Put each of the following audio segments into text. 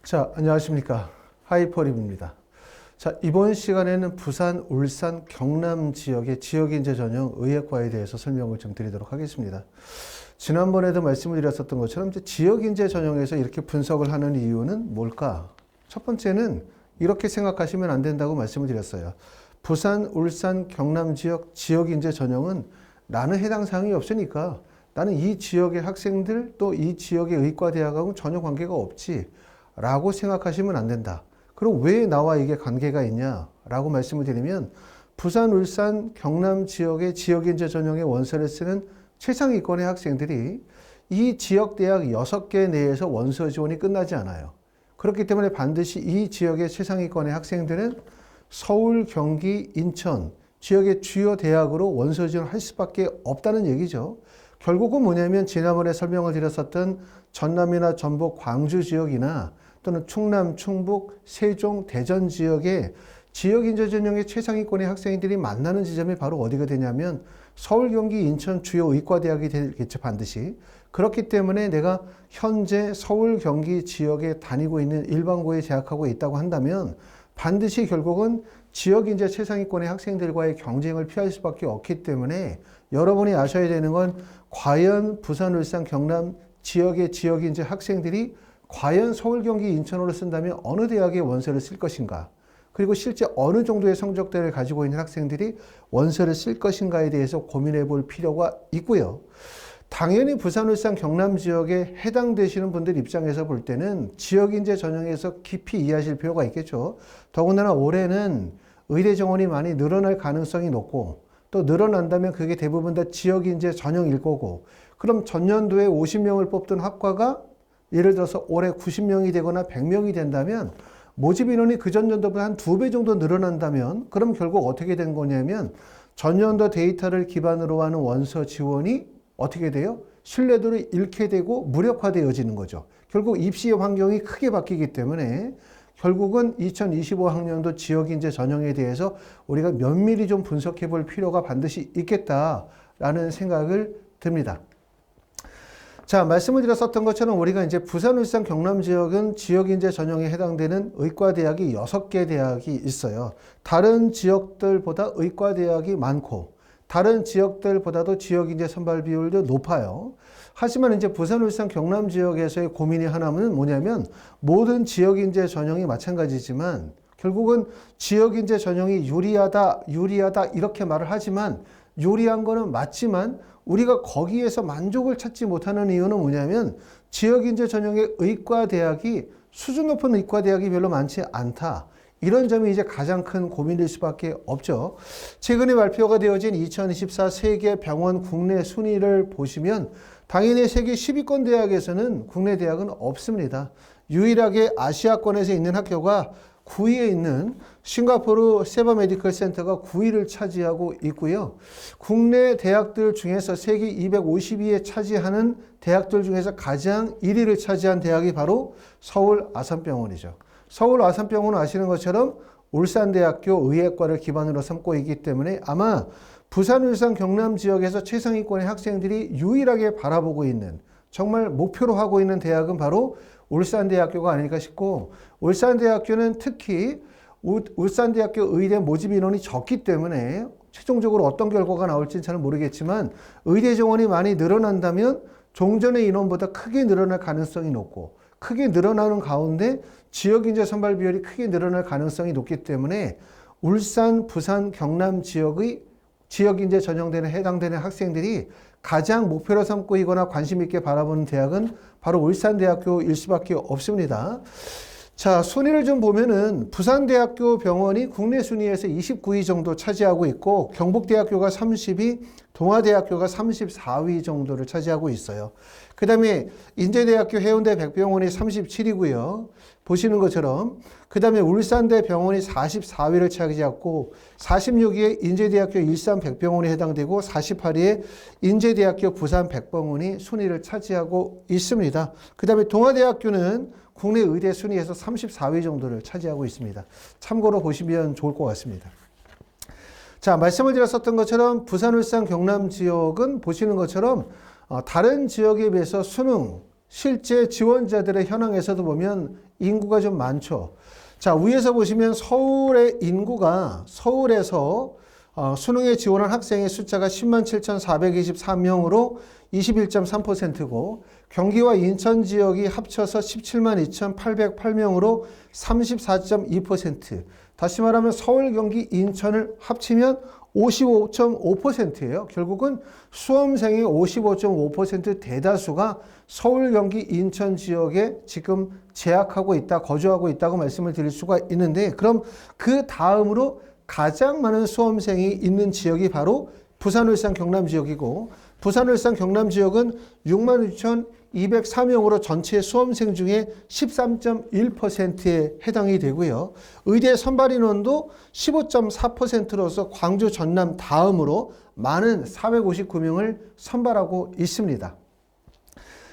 자, 안녕하십니까. 하이퍼립입니다. 자, 이번 시간에는 부산, 울산, 경남 지역의 지역인재 전형 의예과에 대해서 설명을 좀 드리도록 하겠습니다. 지난번에도 말씀을 드렸었던 것처럼 이제 지역인재 전형에서 이렇게 분석을 하는 이유는 뭘까? 첫 번째는 이렇게 생각하시면 안 된다고 말씀을 드렸어요. 부산, 울산, 경남 지역 지역인재 전형은 나는 해당 사항이 없으니까 나는 이 지역의 학생들 또 이 지역의 의과대학하고는 전혀 관계가 없지 라고 생각하시면 안 된다. 그럼 왜 나와 이게 관계가 있냐 라고 말씀을 드리면 부산, 울산, 경남 지역의 지역인재 전형의 원서를 쓰는 최상위권의 학생들이 이 지역 대학 6개 내에서 원서 지원이 끝나지 않아요. 그렇기 때문에 반드시 이 지역의 최상위권의 학생들은 서울, 경기, 인천 지역의 주요 대학으로 원서 지원을 할 수밖에 없다는 얘기죠. 결국은 뭐냐면 지난번에 설명을 드렸었던 전남이나 전북, 광주 지역이나 또는 충남, 충북, 세종, 대전 지역의 지역인재 전형의 최상위권의 학생들이 만나는 지점이 바로 어디가 되냐면 서울, 경기, 인천 주요 의과대학이 되겠죠, 반드시. 그렇기 때문에 내가 현재 서울, 경기 지역에 다니고 있는 일반고에 재학하고 있다고 한다면 반드시 결국은 지역인재 최상위권의 학생들과의 경쟁을 피할 수밖에 없기 때문에 여러분이 아셔야 되는 건 과연 부산, 울산, 경남 지역의 지역인재 학생들이 과연 서울, 경기, 인천으로 쓴다면 어느 대학에 원서를 쓸 것인가? 그리고 실제 어느 정도의 성적대를 가지고 있는 학생들이 원서를 쓸 것인가에 대해서 고민해 볼 필요가 있고요. 당연히 부산, 울산, 경남 지역에 해당되시는 분들 입장에서 볼 때는 지역인재 전형에서 깊이 이해하실 필요가 있겠죠. 더군다나 올해는 의대 정원이 많이 늘어날 가능성이 높고 또 늘어난다면 그게 대부분 다 지역인재 전형일 거고 그럼 전년도에 50명을 뽑던 학과가 예를 들어서 올해 90명이 되거나 100명이 된다면 모집 인원이 그 전년도보다 한 2배 정도 늘어난다면 그럼 결국 어떻게 된 거냐면 전년도 데이터를 기반으로 하는 원서 지원이 어떻게 돼요? 신뢰도를 잃게 되고 무력화되어지는 거죠. 결국 입시의 환경이 크게 바뀌기 때문에 결국은 2025학년도 지역인재 전형에 대해서 우리가 면밀히 좀 분석해 볼 필요가 반드시 있겠다라는 생각을 듭니다. 자, 말씀을 드렸었던 것처럼 우리가 이제 부산, 울산, 경남 지역은 지역인재 전형에 해당되는 의과대학이 6개 대학이 있어요. 다른 지역들보다 의과대학이 많고 다른 지역들보다도 지역인재 선발 비율도 높아요. 하지만 이제 부산, 울산, 경남 지역에서의 고민이 하나는 뭐냐면 모든 지역인재 전형이 마찬가지지만 결국은 지역인재 전형이 유리하다 이렇게 말을 하지만 유리한 거는 맞지만 우리가 거기에서 만족을 찾지 못하는 이유는 뭐냐면 지역인재 전형의 의과대학이 수준 높은 의과대학이 별로 많지 않다. 이런 점이 이제 가장 큰 고민일 수밖에 없죠. 최근에 발표가 되어진 2024 세계 병원 국내 순위를 보시면 당연히 세계 10위권 대학에서는 국내 대학은 없습니다. 유일하게 아시아권에서 있는 학교가 9위에 있는 싱가포르 세바 메디컬 센터가 9위를 차지하고 있고요. 국내 대학들 중에서 세계 250위에 차지하는 대학들 중에서 가장 1위를 차지한 대학이 바로 서울 아산병원이죠. 서울 아산병원은 아시는 것처럼 울산대학교 의예과를 기반으로 삼고 있기 때문에 아마 부산, 울산, 경남 지역에서 최상위권의 학생들이 유일하게 바라보고 있는 정말 목표로 하고 있는 대학은 바로 울산대학교가 아닐까 싶고 울산대학교는 특히 울산대학교 의대 모집 인원이 적기 때문에 최종적으로 어떤 결과가 나올지는 잘 모르겠지만 의대 정원이 많이 늘어난다면 종전의 인원보다 크게 늘어날 가능성이 높고 크게 늘어나는 가운데 지역인재 선발 비율이 크게 늘어날 가능성이 높기 때문에 울산, 부산, 경남 지역의 지역인재 전형되는 해당되는 학생들이 가장 목표로 삼고 있거나 관심 있게 바라보는 대학은 바로 울산대학교일 수밖에 없습니다. 자, 순위를 좀 보면은 부산대학교 병원이 국내 순위에서 29위 정도 차지하고 있고 경북대학교가 30위, 동아대학교가 34위 정도를 차지하고 있어요. 그 다음에 인제대학교 해운대 백병원이 37위고요. 보시는 것처럼 그 다음에 울산대 병원이 44위를 차지하고 46위에 인제대학교 일산 백병원이 해당되고 48위에 인제대학교 부산 백병원이 순위를 차지하고 있습니다. 그 다음에 동아대학교는 국내 의대 순위에서 34위 정도를 차지하고 있습니다. 참고로 보시면 좋을 것 같습니다. 자, 말씀을 드렸었던 것처럼 부산, 울산, 경남 지역은 보시는 것처럼 다른 지역에 비해서 수능, 실제 지원자들의 현황에서도 보면 인구가 좀 많죠. 자, 위에서 보시면 서울의 인구가 서울에서 수능에 지원한 학생의 숫자가 10만 7,423명으로 21.3%고 경기와 인천 지역이 합쳐서 17만 2,808명으로 34.2%. 다시 말하면 서울, 경기, 인천을 합치면 55.5%예요. 결국은 수험생의 55.5% 대다수가 서울, 경기, 인천 지역에 지금 재학하고 있다, 거주하고 있다고 말씀을 드릴 수가 있는데, 그럼 그 다음으로 가장 많은 수험생이 있는 지역이 바로 부산, 울산, 경남 지역이고, 부산, 울산, 경남 지역은 66,204명으로 전체 수험생 중에 13.1%에 해당이 되고요. 의대 선발 인원도 15.4%로서 광주, 전남 다음으로 많은 459명을 선발하고 있습니다.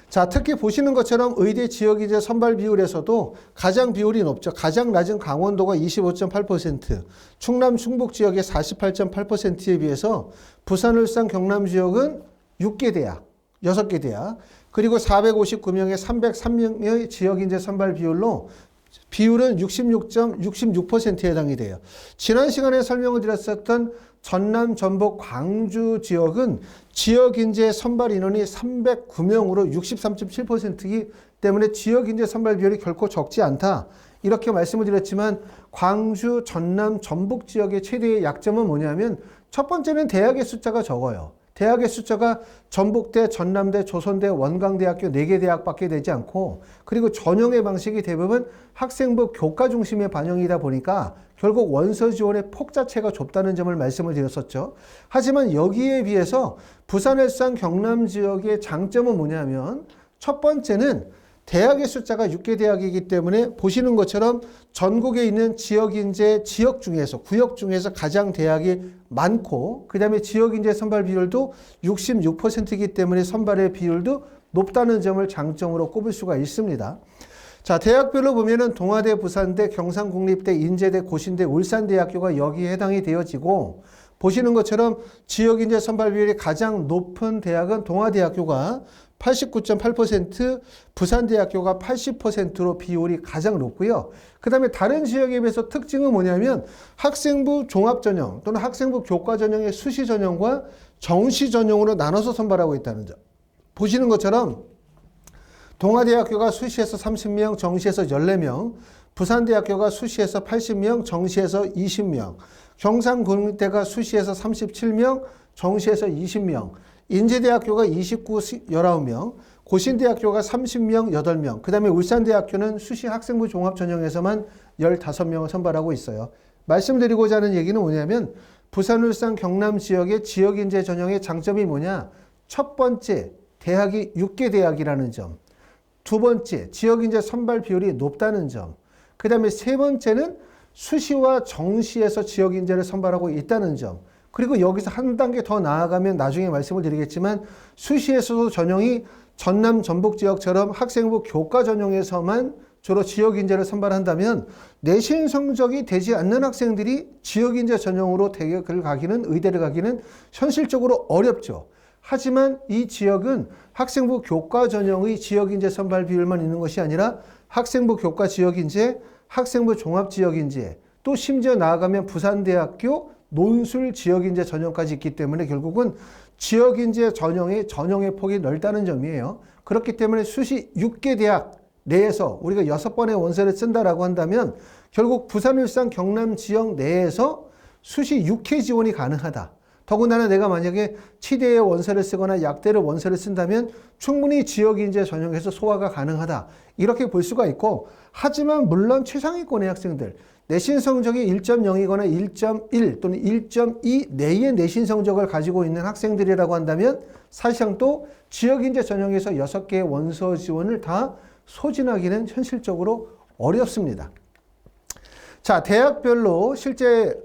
자, 특히 보시는 것처럼 의대 지역인재 선발 비율에서도 가장 비율이 높죠. 가장 낮은 강원도가 25.8%, 충남, 충북 지역의 48.8%에 비해서 부산, 울산, 경남 지역은 6개 대학, 6개 대학, 그리고 459명의 303명의 지역인재 선발 비율로 비율은 66.66%에 해당이 돼요. 지난 시간에 설명을 드렸었던 전남, 전북, 광주 지역은 지역인재 선발 인원이 309명으로 63.7%이기 때문에 지역인재 선발 비율이 결코 적지 않다. 이렇게 말씀을 드렸지만 광주, 전남, 전북 지역의 최대의 약점은 뭐냐면 첫 번째는 대학의 숫자가 적어요. 대학의 숫자가 전북대, 전남대, 조선대, 원광대학교 4개 대학밖에 되지 않고, 그리고 전형의 방식이 대부분 학생부 교과 중심의 반영이다 보니까 결국 원서 지원의 폭 자체가 좁다는 점을 말씀을 드렸었죠. 하지만 여기에 비해서 부산, 울산, 경남 지역의 장점은 뭐냐면 첫 번째는 대학의 숫자가 6개 대학이기 때문에 보시는 것처럼 전국에 있는 지역인재 지역 중에서, 구역 중에서 가장 대학이 많고, 그 다음에 지역인재 선발 비율도 66%이기 때문에 선발의 비율도 높다는 점을 장점으로 꼽을 수가 있습니다. 자, 대학별로 보면은 동아대, 부산대, 경상국립대, 인제대, 고신대, 울산대학교가 여기에 해당이 되어지고, 보시는 것처럼 지역인재 선발 비율이 가장 높은 대학은 동아대학교가 89.8%, 부산대학교가 80%로 비율이 가장 높고요. 그 다음에 다른 지역에 비해서 특징은 뭐냐면 학생부 종합전형 또는 학생부 교과전형의 수시전형과 정시전형으로 나눠서 선발하고 있다는 점. 보시는 것처럼 동아대학교가 수시에서 30명, 정시에서 14명, 부산대학교가 수시에서 80명, 정시에서 20명, 경상국립대가 수시에서 37명, 정시에서 20명, 인제대학교가 29, 19명, 고신대학교가 30명, 8명, 그 다음에 울산대학교는 수시 학생부 종합전형에서만 15명을 선발하고 있어요. 말씀드리고자 하는 얘기는 뭐냐면 부산, 울산, 경남 지역의 지역인재 전형의 장점이 뭐냐? 첫 번째, 대학이 6개 대학이라는 점. 두 번째, 지역인재 선발 비율이 높다는 점. 그 다음에 세 번째는 수시와 정시에서 지역인재를 선발하고 있다는 점. 그리고 여기서 한 단계 더 나아가면 나중에 말씀을 드리겠지만 수시에서도 전형이 전남, 전북 지역처럼 학생부 교과 전형에서만 주로 지역인재를 선발한다면 내신 성적이 되지 않는 학생들이 지역인재 전형으로 대학을 가기는, 의대를 가기는 현실적으로 어렵죠. 하지만 이 지역은 학생부 교과 전형의 지역인재 선발 비율만 있는 것이 아니라 학생부 교과 지역인재, 학생부 종합 지역인재, 또 심지어 나아가면 부산대학교 논술 지역인재 전형까지 있기 때문에 결국은 지역인재 전형의 폭이 넓다는 점이에요. 그렇기 때문에 수시 6개 대학 내에서 우리가 6번의 원서를 쓴다라고 한다면 결국 부산, 울산, 경남 지역 내에서 수시 6회 지원이 가능하다. 더군다나 내가 만약에 치대의 원서를 쓰거나 약대를 원서를 쓴다면 충분히 지역인재 전형에서 소화가 가능하다. 이렇게 볼 수가 있고, 하지만 물론 최상위권의 학생들, 내신 성적이 1.0이거나 1.1 또는 1.2 내의 내신 성적을 가지고 있는 학생들이라고 한다면 사실상 또 지역인재 전형에서 6개의 원서 지원을 다 소진하기는 현실적으로 어렵습니다. 자, 대학별로 실제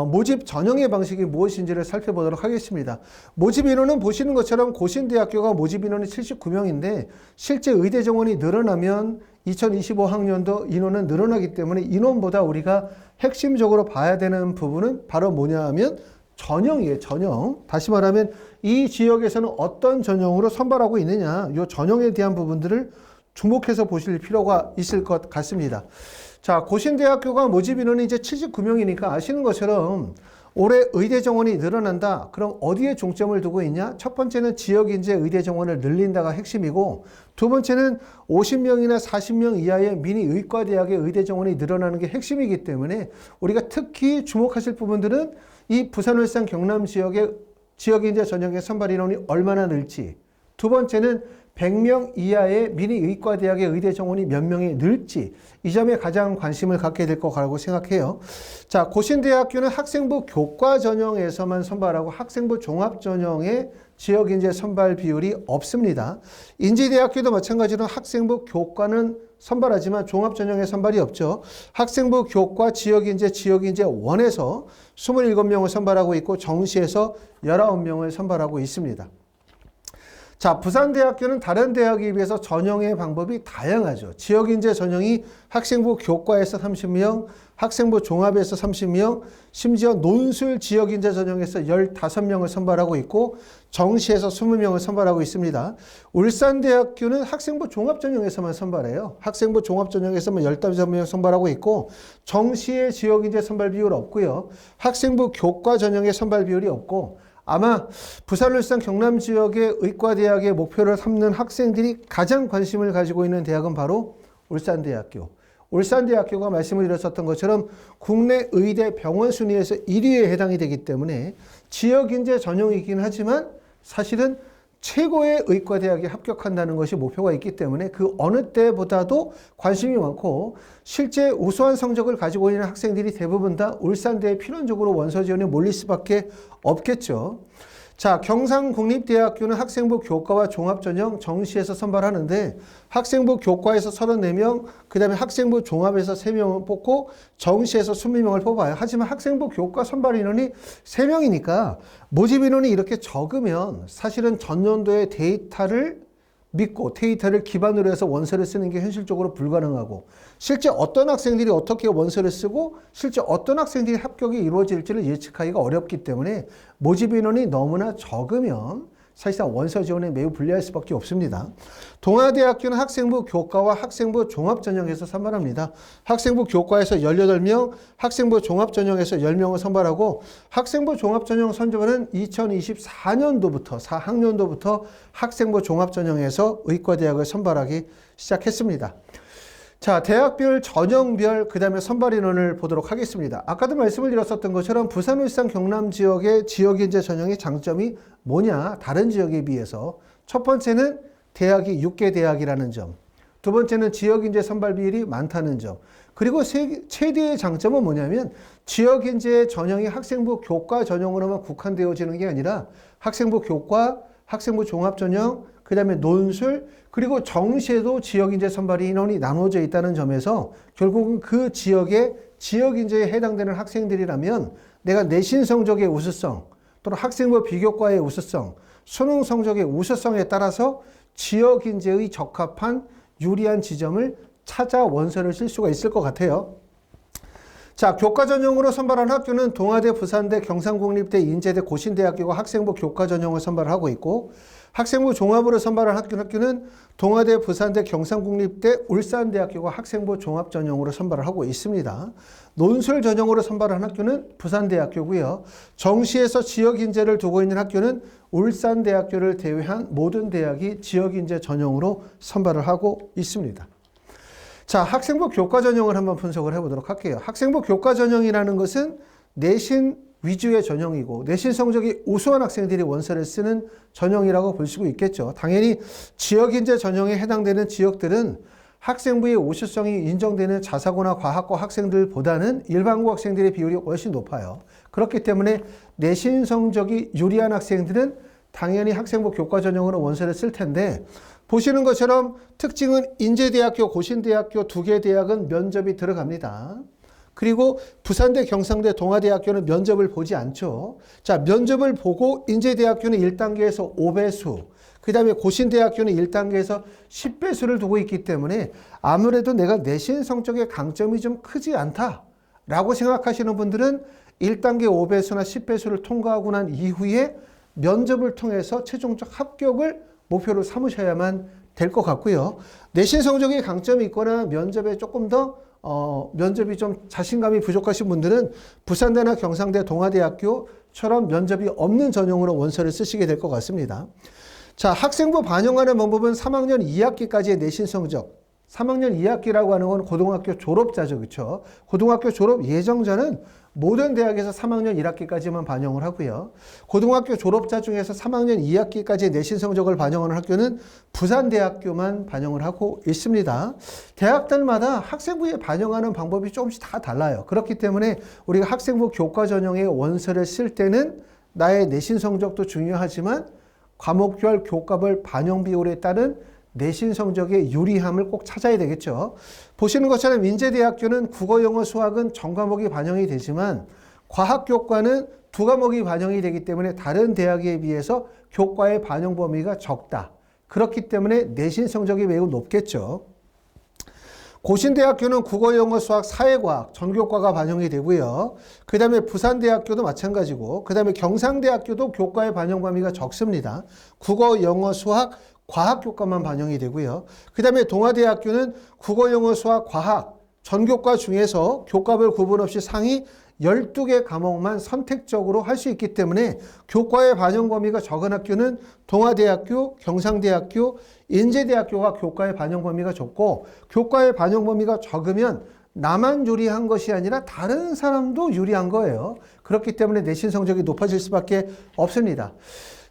모집 전형의 방식이 무엇인지를 살펴보도록 하겠습니다. 모집 인원은 보시는 것처럼 고신대학교가 모집 인원이 79명인데 실제 의대 정원이 늘어나면 2025학년도 인원은 늘어나기 때문에 인원보다 우리가 핵심적으로 봐야 되는 부분은 바로 뭐냐 하면 전형이에요. 전형. 다시 말하면 이 지역에서는 어떤 전형으로 선발하고 있느냐, 이 전형에 대한 부분들을 주목해서 보실 필요가 있을 것 같습니다. 자, 고신대학교가 모집 인원이 이제 79명이니까 아시는 것처럼 올해 의대 정원이 늘어난다. 그럼 어디에 중점을 두고 있냐? 첫 번째는 지역 인재 의대 정원을 늘린다가 핵심이고, 두 번째는 50명이나 40명 이하의 미니 의과대학의 의대 정원이 늘어나는 게 핵심이기 때문에 우리가 특히 주목하실 부분들은 이 부산, 울산, 경남 지역의 지역 인재 전형의 선발 인원이 얼마나 늘지, 두 번째는 100명 이하의 미니 의과대학의 의대 정원이 몇 명이 늘지, 이 점에 가장 관심을 갖게 될 거라고 생각해요. 자, 고신대학교는 학생부 교과 전형에서만 선발하고 학생부 종합 전형의 지역 인재 선발 비율이 없습니다. 인지대학교도 마찬가지로 학생부 교과는 선발하지만 종합 전형의 선발이 없죠. 학생부 교과 지역 인재 1에서 27명을 선발하고 있고 정시에서 19명을 선발하고 있습니다. 자, 부산대학교는 다른 대학에 비해서 전형의 방법이 다양하죠. 지역인재 전형이 학생부 교과에서 30명, 학생부 종합에서 30명, 심지어 논술 지역인재 전형에서 15명을 선발하고 있고 정시에서 20명을 선발하고 있습니다. 울산대학교는 학생부 종합 전형에서만 선발해요. 학생부 종합 전형에서만 15명 선발하고 있고 정시의 지역인재 선발 비율 없고요. 학생부 교과 전형의 선발 비율이 없고, 아마 부산, 울산, 경남 지역의 의과대학의 목표를 삼는 학생들이 가장 관심을 가지고 있는 대학은 바로 울산대학교. 울산대학교가 말씀을 드렸었던 것처럼 국내 의대 병원 순위에서 1위에 해당이 되기 때문에 지역인재 전형이긴 하지만 사실은 최고의 의과대학에 합격한다는 것이 목표가 있기 때문에 그 어느 때보다도 관심이 많고, 실제 우수한 성적을 가지고 있는 학생들이 대부분 다 울산대에 필연적으로 원서 지원에 몰릴 수밖에 없겠죠. 자, 경상국립대학교는 학생부 교과와 종합전형 정시에서 선발하는데 학생부 교과에서 34명, 그 다음에 학생부 종합에서 3명을 뽑고 정시에서 20명을 뽑아요. 하지만 학생부 교과 선발 인원이 3명이니까 모집 인원이 이렇게 적으면 사실은 전년도의 데이터를 믿고 데이터를 기반으로 해서 원서를 쓰는 게 현실적으로 불가능하고, 실제 어떤 학생들이 어떻게 원서를 쓰고 실제 어떤 학생들이 합격이 이루어질지를 예측하기가 어렵기 때문에 모집 인원이 너무나 적으면 사실상 원서 지원에 매우 불리할 수밖에 없습니다. 동아대학교는 학생부 교과와 학생부 종합전형에서 선발합니다. 학생부 교과에서 18명, 학생부 종합전형에서 10명을 선발하고, 학생부 종합전형 선발은 2024년도부터 4학년도부터 학생부 종합전형에서 의과대학을 선발하기 시작했습니다. 자, 대학별, 전형별, 그 다음에 선발 인원을 보도록 하겠습니다. 아까도 말씀을 드렸었던 것처럼 부산, 울산, 경남 지역의 지역인재 전형의 장점이 뭐냐? 다른 지역에 비해서 첫 번째는 대학이 6개 대학이라는 점, 두 번째는 지역인재 선발 비율이 많다는 점, 그리고 최대의 장점은 뭐냐면 지역인재 전형이 학생부 교과 전형으로만 국한되어지는 게 아니라 학생부 교과, 학생부 종합전형, 그 다음에 논술, 그리고 정시에도 지역인재 선발 인원이 나눠져 있다는 점에서 결국은 그 지역의 지역인재에 해당되는 학생들이라면 내가 내신 성적의 우수성 또는 학생부 비교과의 우수성, 수능 성적의 우수성에 따라서 지역인재의 적합한 유리한 지점을 찾아 원서를 쓸 수가 있을 것 같아요. 자, 교과 전형으로 선발한 학교는 동아대, 부산대, 경상국립대, 인제대, 고신대학교가 학생부 교과 전형을 선발하고 있고, 학생부 종합으로 선발한 학교는 동아대, 부산대, 경상국립대, 울산대학교가 학생부 종합 전형으로 선발을 하고 있습니다. 논술 전형으로 선발한 학교는 부산대학교고요. 정시에서 지역인재를 두고 있는 학교는 울산대학교를 제외한 모든 대학이 지역인재 전형으로 선발을 하고 있습니다. 자, 학생부 교과 전형을 한번 분석을 해보도록 할게요. 학생부 교과 전형이라는 것은 내신 위주의 전형이고 내신 성적이 우수한 학생들이 원서를 쓰는 전형이라고 볼 수 있겠죠. 당연히 지역인재 전형에 해당되는 지역들은 학생부의 우수성이 인정되는 자사고나 과학고 학생들보다는 일반고 학생들의 비율이 훨씬 높아요. 그렇기 때문에 내신 성적이 유리한 학생들은 당연히 학생부 교과 전형으로 원서를 쓸 텐데, 보시는 것처럼 특징은 인제대학교, 고신대학교 두 개 대학은 면접이 들어갑니다. 그리고 부산대, 경상대, 동아대학교는 면접을 보지 않죠. 자, 면접을 보고 인제대학교는 1단계에서 5배수, 그 다음에 고신대학교는 1단계에서 10배수를 두고 있기 때문에 아무래도 내가 내신 성적의 강점이 좀 크지 않다라고 생각하시는 분들은 1단계 5배수나 10배수를 통과하고 난 이후에 면접을 통해서 최종적 합격을 목표로 삼으셔야만 될 것 같고요. 내신 성적에 강점이 있거나 면접에 조금 더 면접이 좀 자신감이 부족하신 분들은 부산대나 경상대, 동아대학교처럼 면접이 없는 전형으로 원서를 쓰시게 될 것 같습니다. 자, 학생부 반영하는 방법은 3학년 2학기까지의 내신 성적. 3학년 2학기라고 하는 건 고등학교 졸업자죠. 그렇죠? 고등학교 졸업 예정자는 모든 대학에서 3학년 1학기까지만 반영을 하고요. 고등학교 졸업자 중에서 3학년 2학기까지의 내신 성적을 반영하는 학교는 부산대학교만 반영을 하고 있습니다. 대학들마다 학생부에 반영하는 방법이 조금씩 다 달라요. 그렇기 때문에 우리가 학생부 교과 전형의 원서를 쓸 때는 나의 내신 성적도 중요하지만 과목별 교과별 반영 비율에 따른 내신 성적의 유리함을 꼭 찾아야 되겠죠. 보시는 것처럼 인제대학교는 국어, 영어, 수학은 전과목이 반영이 되지만 과학교과는 두 과목이 반영이 되기 때문에 다른 대학에 비해서 교과의 반영 범위가 적다. 그렇기 때문에 내신 성적이 매우 높겠죠. 고신대학교는 국어, 영어, 수학, 사회과학, 전교과가 반영이 되고요. 그 다음에 부산대학교도 마찬가지고, 그 다음에 경상대학교도 교과의 반영 범위가 적습니다. 국어, 영어, 수학, 과학교과만 반영이 되고요. 그 다음에 동아대학교는 국어, 영어, 수학, 과학, 전교과 중에서 교과별 구분 없이 상위 12개 과목만 선택적으로 할 수 있기 때문에 교과의 반영 범위가 적은 학교는 동아대학교, 경상대학교, 인제대학교가 교과의 반영 범위가 적고 교과의 반영 범위가 적으면 나만 유리한 것이 아니라 다른 사람도 유리한 거예요. 그렇기 때문에 내신 성적이 높아질 수밖에 없습니다.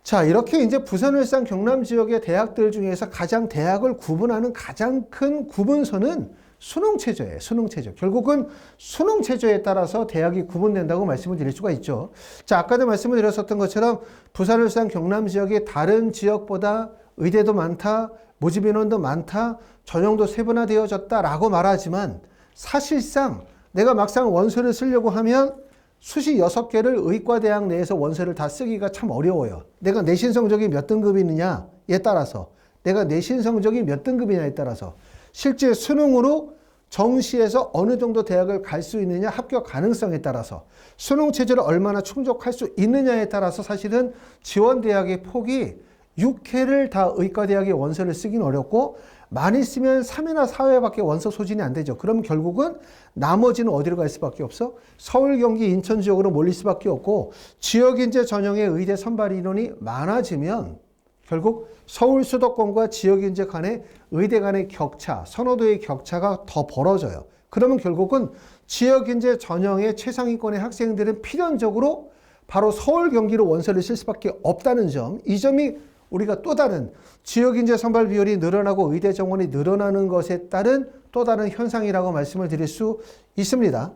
자, 이렇게 이제 부산, 울산, 경남 지역의 대학들 중에서 가장 대학을 구분하는 가장 큰 구분선은 수능체제예요. 수능체제. 결국은 수능체제에 따라서 대학이 구분된다고 말씀을 드릴 수가 있죠. 자, 아까도 말씀을 드렸었던 것처럼 부산, 울산, 경남 지역이 다른 지역보다 의대도 많다, 모집 인원도 많다, 전형도 세분화되어졌다라고 말하지만 사실상 내가 막상 원서를 쓰려고 하면 수시 6개를 의과대학 내에서 원서를 다 쓰기가 참 어려워요. 내가 내신 성적이 몇 등급이느냐에 따라서, 내가 내신 성적이 몇 등급이냐에 따라서, 실제 수능으로 정시에서 어느 정도 대학을 갈 수 있느냐, 합격 가능성에 따라서, 수능 체제를 얼마나 충족할 수 있느냐에 따라서 사실은 지원 대학의 폭이 6회를 다 의과대학의 원서를 쓰기는 어렵고 많이 쓰면 3회나 4회밖에 원서 소진이 안 되죠. 그럼 결국은 나머지는 어디로 갈 수밖에 없어? 서울, 경기, 인천 지역으로 몰릴 수밖에 없고 지역인재 전형의 의대 선발 인원이 많아지면 결국 서울 수도권과 지역인재 간의 의대 간의 격차, 선호도의 격차가 더 벌어져요. 그러면 결국은 지역인재 전형의 최상위권의 학생들은 필연적으로 바로 서울, 경기로 원서를 쓸 수밖에 없다는 점, 이 점이 우리가 또 다른 지역인재 선발 비율이 늘어나고 의대 정원이 늘어나는 것에 따른 또 다른 현상이라고 말씀을 드릴 수 있습니다.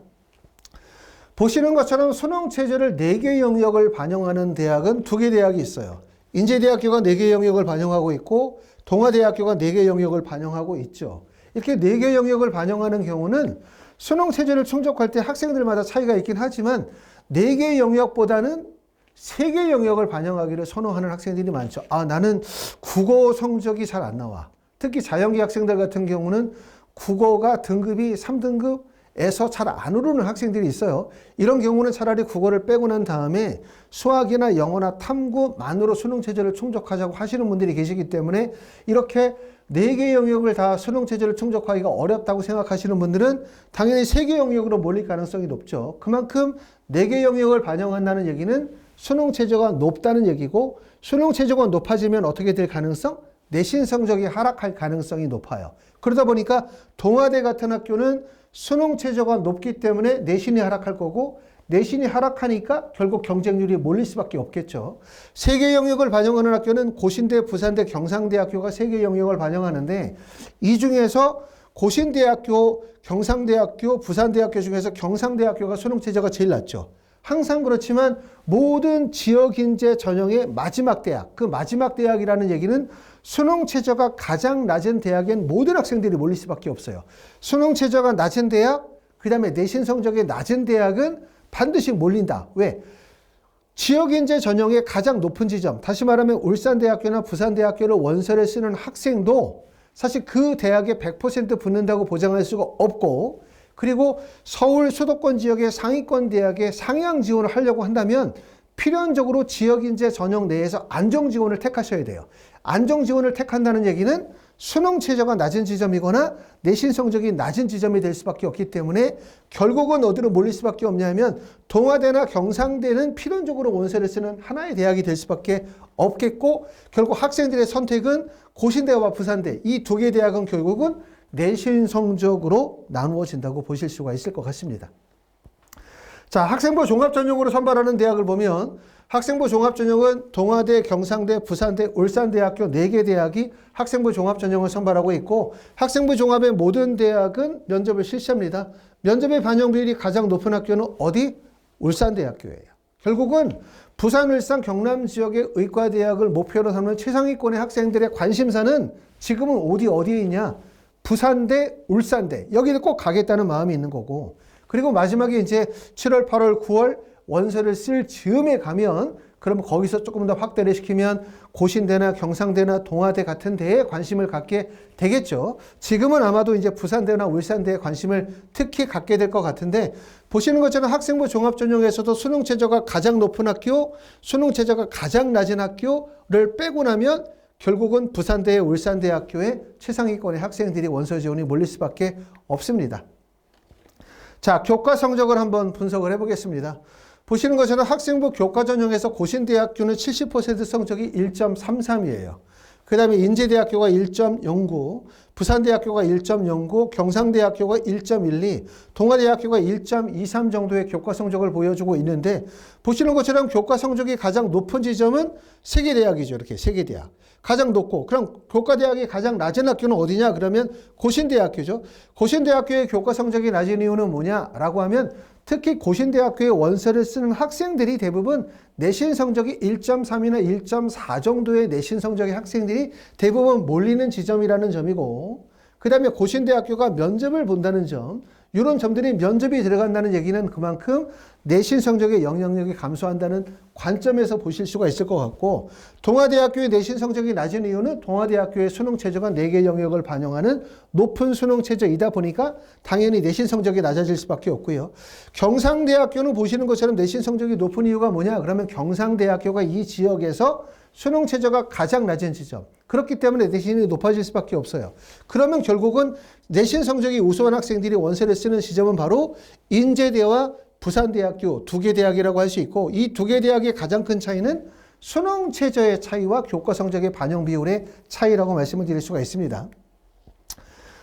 보시는 것처럼 수능 체제를 4개 영역을 반영하는 대학은 2개 대학이 있어요. 인제대학교가 4개 영역을 반영하고 있고 동아대학교가 4개 영역을 반영하고 있죠. 이렇게 4개 영역을 반영하는 경우는 수능 체제를 충족할 때 학생들마다 차이가 있긴 하지만 4개 영역보다는 3개 영역을 반영하기를 선호하는 학생들이 많죠. 아, 나는 국어 성적이 잘 안 나와. 특히 자연계 학생들 같은 경우는 국어가 등급이 3등급에서 잘 안 오르는 학생들이 있어요. 이런 경우는 차라리 국어를 빼고 난 다음에 수학이나 영어나 탐구만으로 수능 체제를 충족하자고 하시는 분들이 계시기 때문에 이렇게 4개 영역을 다 수능 체제를 충족하기가 어렵다고 생각하시는 분들은 당연히 3개 영역으로 몰릴 가능성이 높죠. 그만큼 4개 영역을 반영한다는 얘기는 수능 체제가 높다는 얘기고 수능 체제가 높아지면 어떻게 될 가능성? 내신 성적이 하락할 가능성이 높아요. 그러다 보니까 동아대 같은 학교는 수능 체제가 높기 때문에 내신이 하락할 거고 내신이 하락하니까 결국 경쟁률이 몰릴 수밖에 없겠죠. 3개 영역을 반영하는 학교는 고신대, 부산대, 경상대학교가 3개 영역을 반영하는데 이 중에서 고신대학교, 경상대학교, 부산대학교 중에서 경상대학교가 수능 체제가 제일 낮죠. 항상 그렇지만 모든 지역인재 전형의 마지막 대학, 그 마지막 대학이라는 얘기는 수능 최저가 가장 낮은 대학엔 모든 학생들이 몰릴 수밖에 없어요. 수능 최저가 낮은 대학, 그 다음에 내신 성적이 낮은 대학은 반드시 몰린다. 왜? 지역인재 전형의 가장 높은 지점, 다시 말하면 울산대학교나 부산대학교를 원서를 쓰는 학생도 사실 그 대학에 100% 붙는다고 보장할 수가 없고 그리고 서울 수도권 지역의 상위권 대학에 상향 지원을 하려고 한다면 필연적으로 지역인재 전형 내에서 안정 지원을 택하셔야 돼요. 안정 지원을 택한다는 얘기는 수능 최저가 낮은 지점이거나 내신 성적이 낮은 지점이 될 수밖에 없기 때문에 결국은 어디로 몰릴 수밖에 없냐면 동아대나 경상대는 필연적으로 원서를 쓰는 하나의 대학이 될 수밖에 없겠고, 결국 학생들의 선택은 고신대와 부산대, 이 두 개 대학은 결국은 내신 성적으로 나누어진다고 보실 수가 있을 것 같습니다. 자, 학생부 종합전형으로 선발하는 대학을 보면 학생부 종합전형은 동아대, 경상대, 부산대, 울산대학교 4개 대학이 학생부 종합전형을 선발하고 있고, 학생부 종합의 모든 대학은 면접을 실시합니다. 면접의 반영 비율이 가장 높은 학교는 어디? 울산대학교예요. 결국은 부산, 울산, 경남 지역의 의과대학을 목표로 삼는 최상위권의 학생들의 관심사는 지금은 어디에 있냐? 부산대, 울산대. 여기를 꼭 가겠다는 마음이 있는 거고, 그리고 마지막에 이제 7월, 8월, 9월 원서를 쓸 즈음에 가면, 그러면 거기서 조금 더 확대를 시키면 고신대나 경상대나 동아대 같은 데에 관심을 갖게 되겠죠. 지금은 아마도 이제 부산대나 울산대에 관심을 특히 갖게 될 것 같은데, 보시는 것처럼 학생부 종합전형에서도 수능 최저가 가장 높은 학교, 수능 최저가 가장 낮은 학교를 빼고 나면 결국은 부산대, 울산대학교에 최상위권의 학생들이 원서 지원이 몰릴 수밖에 없습니다. 자, 교과 성적을 한번 분석을 해보겠습니다. 보시는 것처럼 학생부 교과 전형에서 고신대학교는 70% 성적이 1.33이에요. 그 다음에 인제대학교가 1.09, 부산대학교가 1.09, 경상대학교가 1.12, 동아대학교가 1.23 정도의 교과 성적을 보여주고 있는데, 보시는 것처럼 교과 성적이 가장 높은 지점은 세계대학이죠. 이렇게 세계대학. 가장 높고, 그럼 교과대학이 가장 낮은 학교는 어디냐? 그러면 고신대학교죠. 고신대학교의 교과 성적이 낮은 이유는 뭐냐라고 하면 특히 고신대학교에 원서를 쓰는 학생들이 대부분 내신 성적이 1.3이나 1.4 정도의 내신 성적의 학생들이 대부분 몰리는 지점이라는 점이고, 그 다음에 고신대학교가 면접을 본다는 점, 이런 점들이 면접이 들어간다는 얘기는 그만큼 내신 성적의 영향력이 감소한다는 관점에서 보실 수가 있을 것 같고, 동아대학교의 내신 성적이 낮은 이유는 동아대학교의 수능 최저가 4개 영역을 반영하는 높은 수능 최저이다 보니까 당연히 내신 성적이 낮아질 수밖에 없고요. 경상대학교는 보시는 것처럼 내신 성적이 높은 이유가 뭐냐? 그러면 경상대학교가 이 지역에서 수능 최저가 가장 낮은 지점, 그렇기 때문에 내신이 높아질 수밖에 없어요. 그러면 결국은 내신 성적이 우수한 학생들이 원서를 쓰는 지점은 바로 인제대와 부산대학교 2개 대학이라고 할 수 있고, 이 2개 대학의 가장 큰 차이는 수능 최저의 차이와 교과 성적의 반영 비율의 차이라고 말씀을 드릴 수가 있습니다.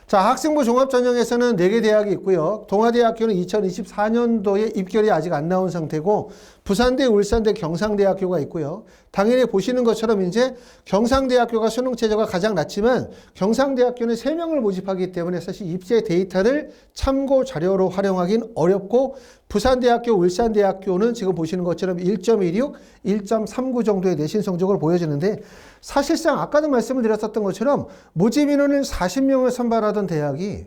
자, 학생부 종합전형에서는 4개 대학이 있고요. 동아대학교는 2024년도에 입결이 아직 안 나온 상태고, 부산대, 울산대, 경상대학교가 있고요. 당연히 보시는 것처럼 이제 경상대학교가 수능 최저가 가장 낮지만 경상대학교는 3명을 모집하기 때문에 사실 입시 데이터를 참고 자료로 활용하기는 어렵고, 부산대학교, 울산대학교는 지금 보시는 것처럼 1.16, 1.39 정도의 내신 성적을 보여주는데, 사실상 아까도 말씀을 드렸었던 것처럼 모집 인원을 40명을 선발하던 대학이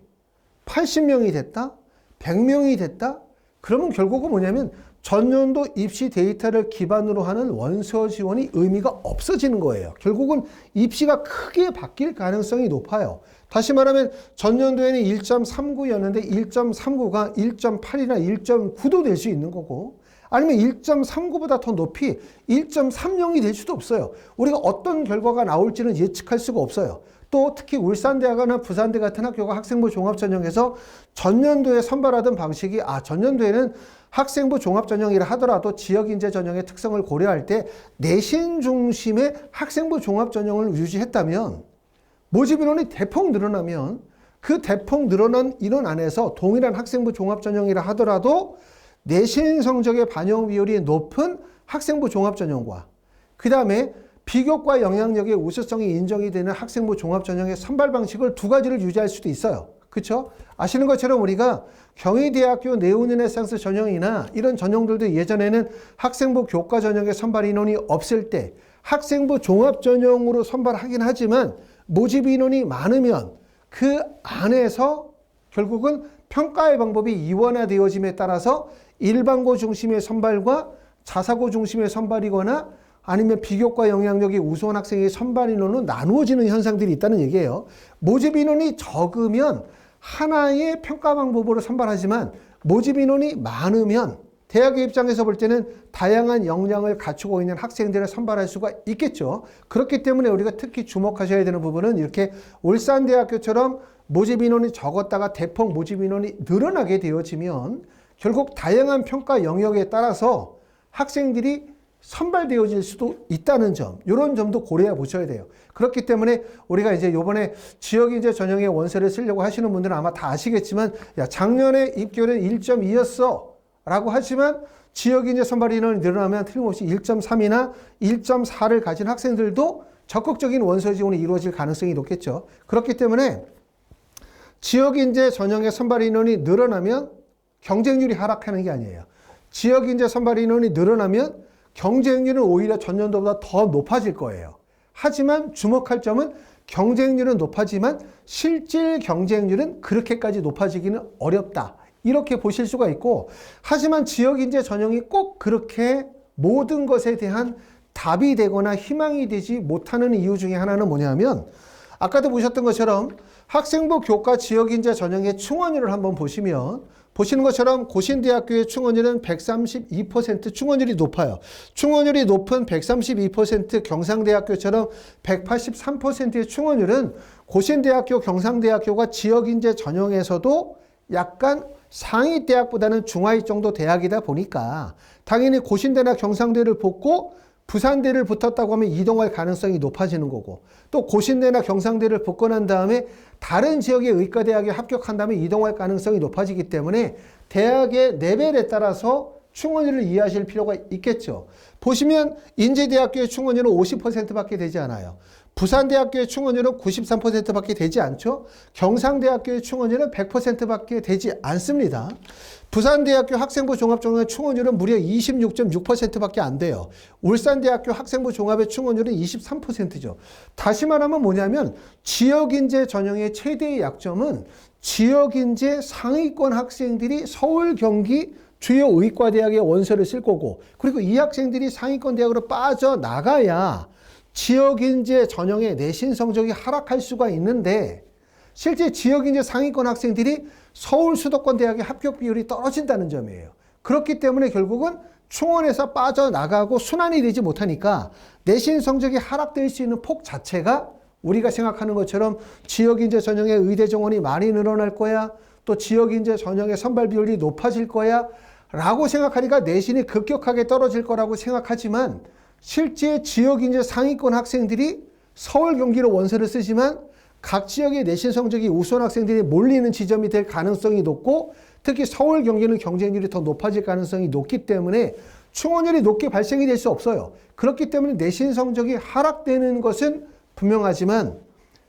80명이 됐다? 100명이 됐다? 그러면 결국은 뭐냐면 전년도 입시 데이터를 기반으로 하는 원서 지원이 의미가 없어지는 거예요. 결국은 입시가 크게 바뀔 가능성이 높아요. 다시 말하면 전년도에는 1.39였는데 1.39가 1.8이나 1.9도 될 수 있는 거고, 아니면 1.39보다 더 높이 1.30이 될 수도 없어요. 우리가 어떤 결과가 나올지는 예측할 수가 없어요. 또 특히 울산대학이나 부산대 같은 학교가 학생부 종합전형에서 전년도에 선발하던 방식이, 전년도에는 학생부 종합전형이라 하더라도 지역인재 전형의 특성을 고려할 때 내신 중심의 학생부 종합전형을 유지했다면, 모집 인원이 대폭 늘어나면 그 대폭 늘어난 인원 안에서 동일한 학생부 종합전형이라 하더라도 내신 성적의 반영 비율이 높은 학생부 종합전형과 그 다음에 비교과 영향력의 우수성이 인정이 되는 학생부 종합전형의 선발 방식을 2가지를 유지할 수도 있어요. 그렇죠? 아시는 것처럼 우리가 경희대학교 네오르네상스 전형이나 이런 전형들도 예전에는 학생부 교과 전형의 선발 인원이 없을 때 학생부 종합전형으로 선발하긴 하지만 모집 인원이 많으면 그 안에서 결국은 평가의 방법이 이원화되어짐에 따라서 일반고 중심의 선발과 자사고 중심의 선발이거나 아니면 비교과 영향력이 우수한 학생의 선발 인원으로 나누어지는 현상들이 있다는 얘기예요. 모집 인원이 적으면 하나의 평가 방법으로 선발하지만 모집 인원이 많으면 대학의 입장에서 볼 때는 다양한 역량을 갖추고 있는 학생들을 선발할 수가 있겠죠. 그렇기 때문에 우리가 특히 주목하셔야 되는 부분은 이렇게 울산대학교처럼 모집 인원이 적었다가 대폭 모집 인원이 늘어나게 되어지면 결국 다양한 평가 영역에 따라서 학생들이 선발되어질 수도 있다는 점, 이런 점도 고려해 보셔야 돼요. 그렇기 때문에 우리가 이제 요번에 지역인재 전형의 원서를 쓰려고 하시는 분들은 아마 다 아시겠지만, 야, 작년에 입결은 1.2였어 라고 하지만 지역인재 선발 인원이 늘어나면 틀림없이 1.3이나 1.4를 가진 학생들도 적극적인 원서 지원이 이루어질 가능성이 높겠죠. 그렇기 때문에 지역인재 전형의 선발 인원이 늘어나면 경쟁률이 하락하는 게 아니에요. 지역인재 선발 인원이 늘어나면 경쟁률은 오히려 전년도보다 더 높아질 거예요. 하지만 주목할 점은 경쟁률은 높아지만 실질 경쟁률은 그렇게까지 높아지기는 어렵다. 이렇게 보실 수가 있고, 하지만 지역인재 전형이 꼭 그렇게 모든 것에 대한 답이 되거나 희망이 되지 못하는 이유 중에 하나는 뭐냐면, 아까도 보셨던 것처럼 학생부 교과 지역인재 전형의 충원율을 한번 보시는 것처럼 고신대학교의 충원율은 132% 충원율이 높아요. 충원율이 높은 132% 경상대학교처럼 183%의 충원율은 고신대학교, 경상대학교가 지역인재 전형에서도 약간 상위 대학보다는 중하위 정도 대학이다 보니까 당연히 고신대나 경상대를 붙고 부산대를 붙었다고 하면 이동할 가능성이 높아지는 거고, 또 고신대나 경상대를 붙고 난 다음에 다른 지역의 의과대학에 합격한다면 이동할 가능성이 높아지기 때문에 대학의 레벨에 따라서 충원율을 이해하실 필요가 있겠죠. 보시면 인제대학교의 충원율은 50%밖에 되지 않아요. 부산대학교의 충원율은 93%밖에 되지 않죠. 경상대학교의 충원율은 100%밖에 되지 않습니다. 부산대학교 학생부 종합전형의 충원율은 무려 26.6%밖에 안 돼요. 울산대학교 학생부 종합의 충원율은 23%죠. 다시 말하면 뭐냐면 지역인재 전형의 최대의 약점은 지역인재 상위권 학생들이 서울, 경기 주요 의과대학의 원서를 쓸 거고, 그리고 이 학생들이 상위권 대학으로 빠져나가야 지역인재 전형의 내신 성적이 하락할 수가 있는데, 실제 지역인재 상위권 학생들이 서울 수도권 대학의 합격 비율이 떨어진다는 점이에요. 그렇기 때문에 결국은 충원에서 빠져나가고 순환이 되지 못하니까 내신 성적이 하락될 수 있는 폭 자체가 우리가 생각하는 것처럼 지역인재 전형의 의대 정원이 많이 늘어날 거야, 또 지역인재 전형의 선발 비율이 높아질 거야 라고 생각하니까 내신이 급격하게 떨어질 거라고 생각하지만, 실제 지역인재 상위권 학생들이 서울, 경기로 원서를 쓰지만 각 지역의 내신 성적이 우수한 학생들이 몰리는 지점이 될 가능성이 높고, 특히 서울, 경기는 경쟁률이 더 높아질 가능성이 높기 때문에 충원율이 높게 발생이 될 수 없어요. 그렇기 때문에 내신 성적이 하락되는 것은 분명하지만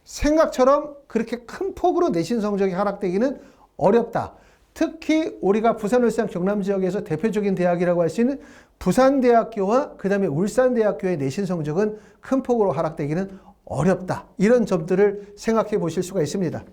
생각처럼 그렇게 큰 폭으로 내신 성적이 하락되기는 어렵다. 특히 우리가 부산, 울산, 경남 지역에서 대표적인 대학이라고 할 수 있는 부산대학교와 그 다음에 울산대학교의 내신 성적은 큰 폭으로 하락되기는 어렵다. 이런 점들을 생각해 보실 수가 있습니다.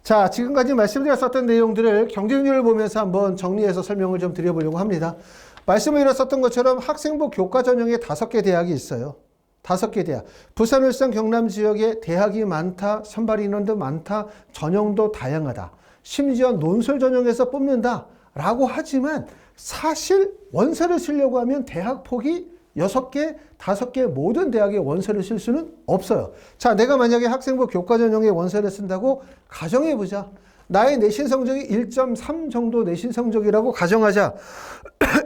자, 지금까지 말씀드렸었던 내용들을 경쟁률을 보면서 한번 정리해서 설명을 좀 드려보려고 합니다. 말씀을 드렸었던 것처럼 학생부 교과 전형에 5개 대학이 있어요. 5개 대학. 부산, 울산, 경남 지역에 대학이 많다, 선발 인원도 많다, 전형도 다양하다. 심지어 논술 전형에서 뽑는다 라고 하지만 사실 원서를 쓰려고 하면 대학 폭이 6개, 5개 모든 대학의 원서를 쓸 수는 없어요. 자, 내가 만약에 학생부 교과 전형의 원서를 쓴다고 가정해보자. 나의 내신 성적이 1.3 정도 내신 성적이라고 가정하자.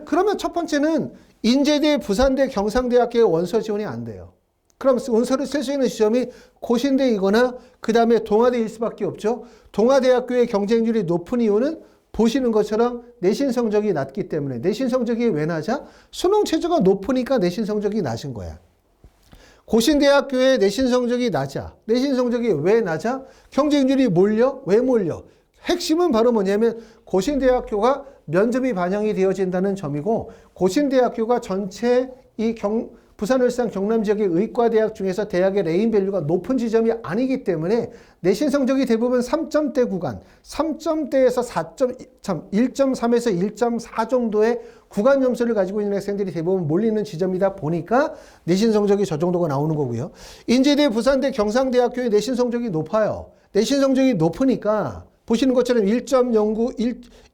그러면 첫 번째는 인제대, 부산대, 경상대학교의 원서 지원이 안 돼요. 그럼 원서를 쓸 수 있는 시점이 고신대이거나 그 다음에 동아대일 수밖에 없죠. 동아대학교의 경쟁률이 높은 이유는 보시는 것처럼 내신 성적이 낮기 때문에. 내신 성적이 왜 낮아? 수능 최저가 높으니까 내신 성적이 낮은 거야. 고신대학교의 내신 성적이 낮아. 내신 성적이 왜 낮아? 경쟁률이 몰려? 왜 몰려? 핵심은 바로 뭐냐면 고신대학교가 면접이 반영이 되어진다는 점이고, 고신대학교가 전체 이 부산, 울산, 경남 지역의 의과대학 중에서 대학의 레인밸류가 높은 지점이 아니기 때문에 내신 성적이 대부분 3점대 구간, 3점대에서 1.3에서 1.4 정도의 구간 점수를 가지고 있는 학생들이 대부분 몰리는 지점이다 보니까 내신 성적이 저 정도가 나오는 거고요. 인제대, 부산대, 경상대학교의 내신 성적이 높아요. 내신 성적이 높으니까 보시는 것처럼 1.09,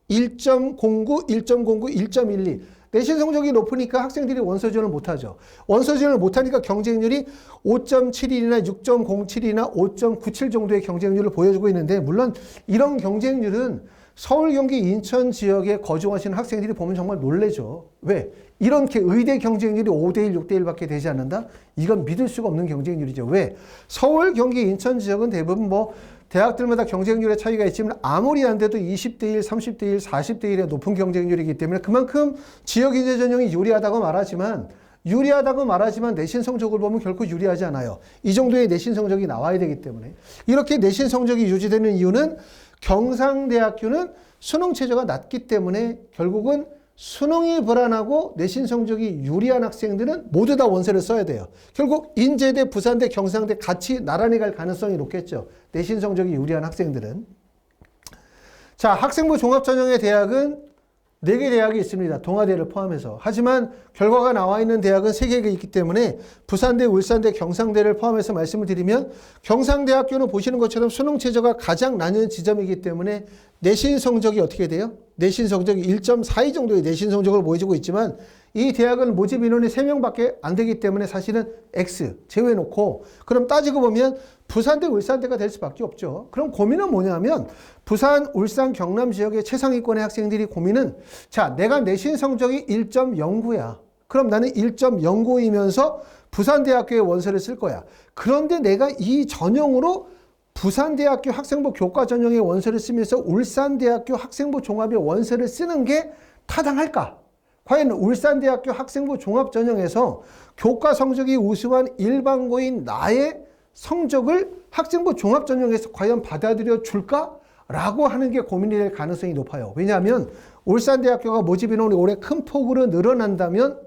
1.09, 1.09, 1.12 내신 성적이 높으니까 학생들이 원서 지원을 못하죠. 원서 지원을 못하니까 경쟁률이 5.71이나 6.07이나 5.97 정도의 경쟁률을 보여주고 있는데 물론 이런 경쟁률은 서울, 경기, 인천 지역에 거주하시는 학생들이 보면 정말 놀라죠. 왜? 이렇게 의대 경쟁률이 5대1, 6대1밖에 되지 않는다? 이건 믿을 수가 없는 경쟁률이죠. 왜? 서울, 경기, 인천 지역은 대부분 뭐 대학들마다 경쟁률의 차이가 있지만 아무리 안 돼도 20대1, 30대1, 40대1의 높은 경쟁률이기 때문에 그만큼 지역인재 전형이 유리하다고 말하지만 내신 성적을 보면 결코 유리하지 않아요. 이 정도의 내신 성적이 나와야 되기 때문에 이렇게 내신 성적이 유지되는 이유는 경상대학교는 수능 최저가 낮기 때문에 결국은 수능이 불안하고 내신 성적이 유리한 학생들은 모두 다 원서를 써야 돼요. 결국 인제대, 부산대, 경상대 같이 나란히 갈 가능성이 높겠죠. 내신 성적이 유리한 학생들은. 자, 학생부 종합전형의 대학은 4개 대학이 있습니다. 동아대를 포함해서. 하지만 결과가 나와 있는 대학은 3개가 있기 때문에 부산대, 울산대, 경상대를 포함해서 말씀을 드리면 경상대학교는 보시는 것처럼 수능 최저가 가장 낮은 지점이기 때문에 내신 성적이 어떻게 돼요? 내신 성적이 1.42 정도의 내신 성적을 보여주고 있지만 이 대학은 모집 인원이 3명밖에 안 되기 때문에 사실은 X 제외해놓고 그럼 따지고 보면 부산대, 울산대가 될 수밖에 없죠. 그럼 고민은 뭐냐면 부산, 울산, 경남 지역의 최상위권의 학생들이 고민은 자, 내가 내신 성적이 1.09야. 그럼 나는 1.09이면서 부산대학교에 원서를 쓸 거야. 그런데 내가 이 전형으로 부산대학교 학생부 교과 전형의 원서를 쓰면서 울산대학교 학생부 종합의 원서를 쓰는 게 타당할까? 과연 울산대학교 학생부 종합 전형에서 교과 성적이 우수한 일반고인 나의 성적을 학생부 종합 전형에서 과연 받아들여 줄까? 라고 하는 게 고민이 될 가능성이 높아요. 왜냐하면 울산대학교가 모집 인원이 올해 큰 폭으로 늘어난다면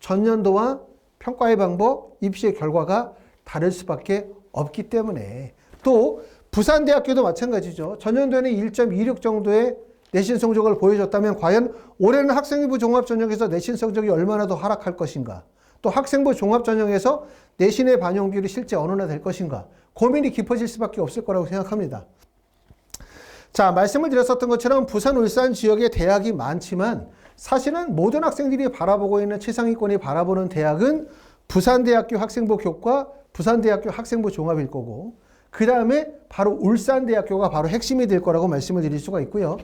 전년도와 평가의 방법, 입시의 결과가 다를 수밖에 없기 때문에 또 부산대학교도 마찬가지죠. 전년도에는 1.26 정도의 내신 성적을 보여줬다면 과연 올해는 학생부 종합전형에서 내신 성적이 얼마나 더 하락할 것인가? 또 학생부 종합전형에서 내신의 반영 비율이 실제 어느나 될 것인가? 고민이 깊어질 수밖에 없을 거라고 생각합니다. 자, 말씀을 드렸었던 것처럼 부산, 울산 지역에 대학이 많지만 사실은 모든 학생들이 바라보고 있는 최상위권이 바라보는 대학은 부산대학교 학생부 교과, 부산대학교 학생부 종합일 거고 그 다음에 바로 울산대학교가 바로 핵심이 될 거라고 말씀을 드릴 수가 있고요.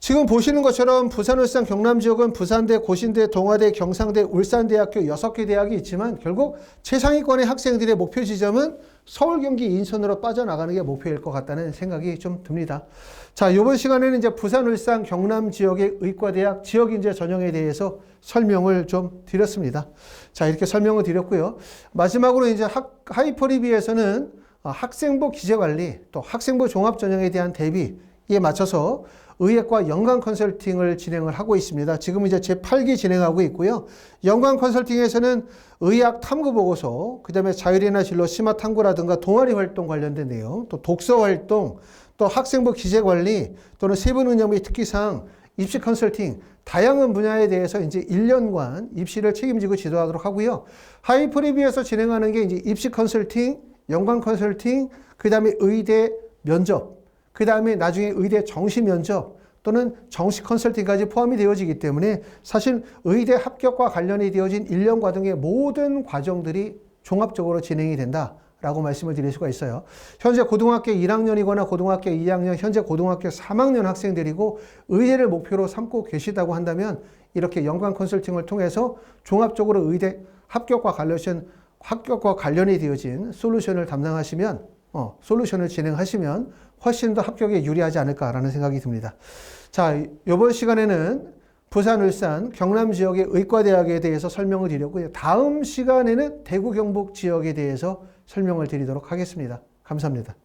지금 보시는 것처럼 부산, 울산, 경남 지역은 부산대, 고신대, 동아대, 경상대, 울산대학교 6개 대학이 있지만 결국 최상위권의 학생들의 목표 지점은 서울, 경기, 인천으로 빠져나가는 게 목표일 것 같다는 생각이 좀 듭니다. 자, 이번 시간에는 이제 부산, 울산, 경남 지역의 의과대학 지역인재 전형에 대해서 설명을 좀 드렸습니다. 자, 이렇게 설명을 드렸고요. 마지막으로 이제 하이퍼리뷰에서는 학생부 기재관리, 또 학생부 종합전형에 대한 대비에 맞춰서 의예과 연관 컨설팅을 진행을 하고 있습니다. 지금 이제 제8기 진행하고 있고요. 연관 컨설팅에서는 의학 탐구 보고서, 그 다음에 자율이나 진로 심화 탐구라든가 동아리 활동 관련된 내용, 또 독서 활동, 또 학생부 기재관리, 또는 세분 운영 및 특기사항, 입시 컨설팅, 다양한 분야에 대해서 이제 1년간 입시를 책임지고 지도하도록 하고요. 하이프리뷰에서 진행하는 게 이제 입시 컨설팅, 연관 컨설팅, 그 다음에 의대 면접, 그 다음에 나중에 의대 정시 면접 또는 정시 컨설팅까지 포함이 되어지기 때문에 사실 의대 합격과 관련이 되어진 1년 과정의 모든 과정들이 종합적으로 진행이 된다라고 말씀을 드릴 수가 있어요. 현재 고등학교 1학년이거나 고등학교 2학년, 현재 고등학교 3학년 학생들이고 의대를 목표로 삼고 계시다고 한다면 이렇게 연관 컨설팅을 통해서 종합적으로 의대 합격과 관련이 되어진 솔루션을 담당하시면 솔루션을 진행하시면 훨씬 더 합격에 유리하지 않을까라는 생각이 듭니다. 자, 이번 시간에는 부산, 울산, 경남 지역의 의과대학에 대해서 설명을 드렸고요. 다음 시간에는 대구, 경북 지역에 대해서 설명을 드리도록 하겠습니다. 감사합니다.